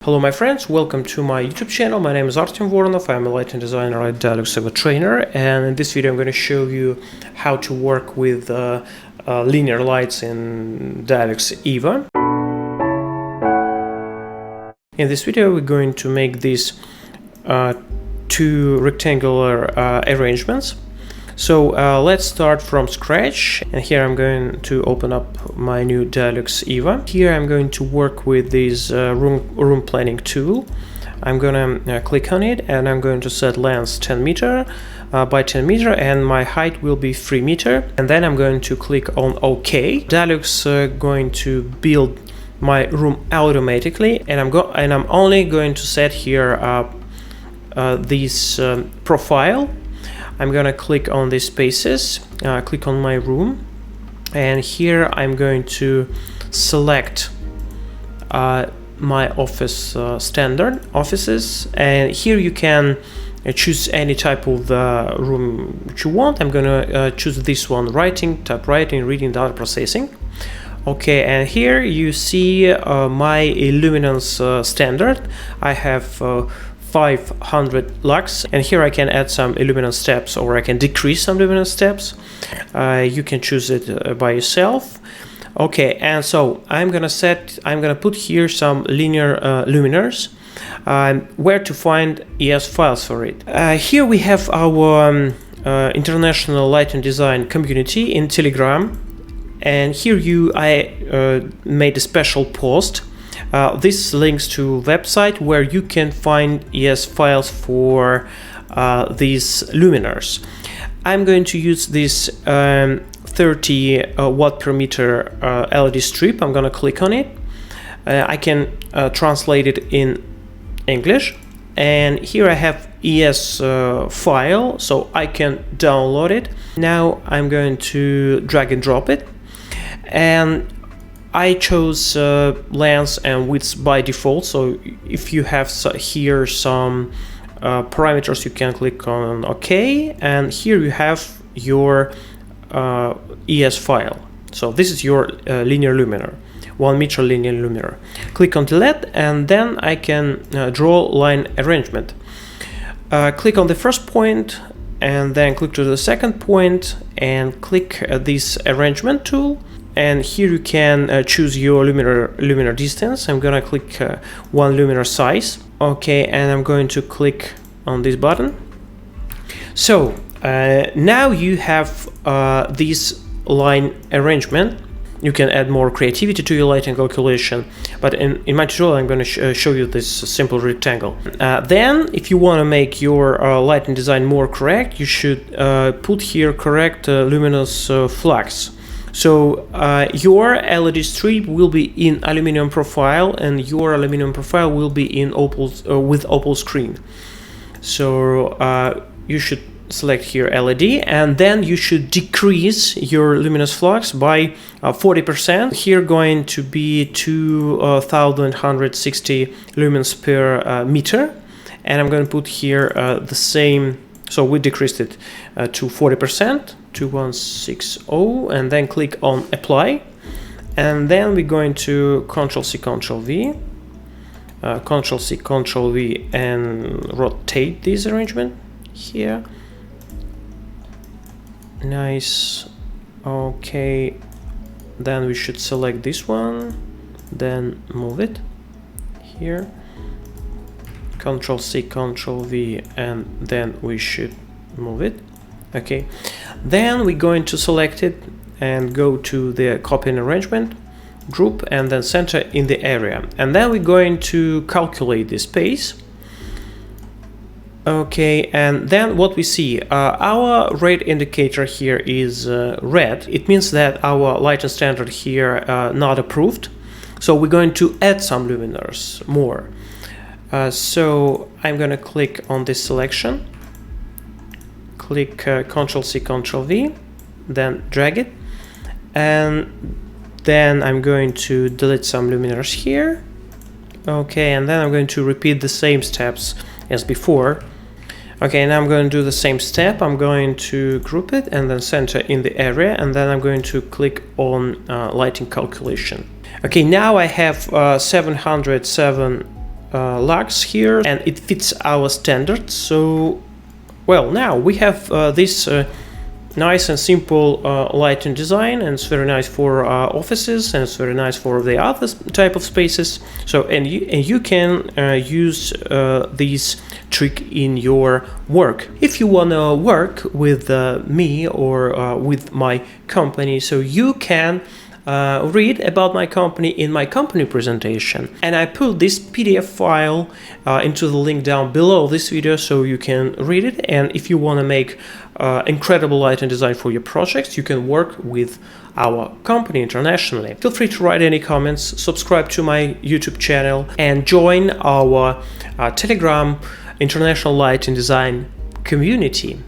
Hello my friends, welcome to my YouTube channel. My name is Artem Voronov. I'm a lighting designer at DIALux EVO trainer, and in this video I'm going to show you how to work with linear lights in DIALux EVO. In this video we're going to make these two rectangular arrangements. So let's start from scratch, and here I'm going to open up my new DIALux EVO. Here I'm going to work with this room planning tool. I'm gonna click on it, and I'm going to set length 10 meter by 10 meter, and my height will be 3 meter. And then I'm going to click on OK. DIALux going to build my room automatically, and I'm only going to set here this profile. I'm gonna click on these spaces, click on my room, and here I'm going to select my office standard offices, and here you can choose any type of room which you want. I'm gonna choose this one: writing, typewriting, reading, data processing. Okay, and here you see my luminance standard. I have 500 lux, and here I can add some luminance steps, or I can decrease some luminance steps. You can choose it by yourself. Okay, and so I'm gonna put here some linear luminaires. Where to find ES files for it? Here we have our international lighting design community in Telegram, and here I made a special post. This links to website where you can find ES files for these luminaires. I'm going to use this 30 watt per meter LED strip. I'm going to click on it. I can translate it in English, and here I have ES file, so I can download it. Now I'm going to drag and drop it, and I chose length and width by default, so if you have here some parameters, you can click on OK, and here you have your ES file. So this is your linear luminaire, 1 meter linear luminaire. Click on delete, and then I can draw line arrangement. Click on the first point, and then click to the second point, and click this arrangement tool. And here you can choose your luminaire distance. I'm gonna click 1 luminaire size. Okay, and I'm going to click on this button. So now you have this line arrangement. You can add more creativity to your lighting calculation, but in my tutorial I'm going to show you this simple rectangle. Then if you want to make your lighting design more correct, you should put here correct luminous flux. So your LED strip will be in aluminum profile, and your aluminum profile will be in with opal screen. So you should select here LED, and then you should decrease your luminous flux by 40%. Here going to be 2160 lumens per meter, and I'm going to put here the same. So we decreased it to 40%, 2160, and then click on apply. And then we're going to Ctrl-C, Ctrl-V, Ctrl-C, Ctrl-V, and rotate this arrangement here. Nice. Okay, then we should select this one, then move it here. Ctrl-C, Ctrl-V, and then we should move it. Okay, then we're going to select it and go to the copy and arrangement group, and then center in the area, and then we're going to calculate the space. Okay, and then what we see, our red indicator here is red. It means that our lighting standard here not approved, so we're going to add some luminaires more. So I'm going to click on this selection, click Ctrl-C, Ctrl-V, then drag it, and then I'm going to delete some luminaires here. Okay, and then I'm going to repeat the same steps as before. Okay, now I'm going to do the same step. I'm going to group it and then center in the area, and then I'm going to click on lighting calculation. Okay, now I have 707 lux here, and it fits our standards. So, well, now we have this nice and simple lighting design, and it's very nice for offices, and it's very nice for the other type of spaces. So, and you can use this trick in your work. If you wanna work with me or with my company, so you can read about my company in my company presentation, and I put this PDF file into the link down below this video so you can read it. And if you want to make incredible lighting design for your projects, you can work with our company internationally. Feel free to write any comments, subscribe to my YouTube channel, and join our Telegram International Lighting Design community.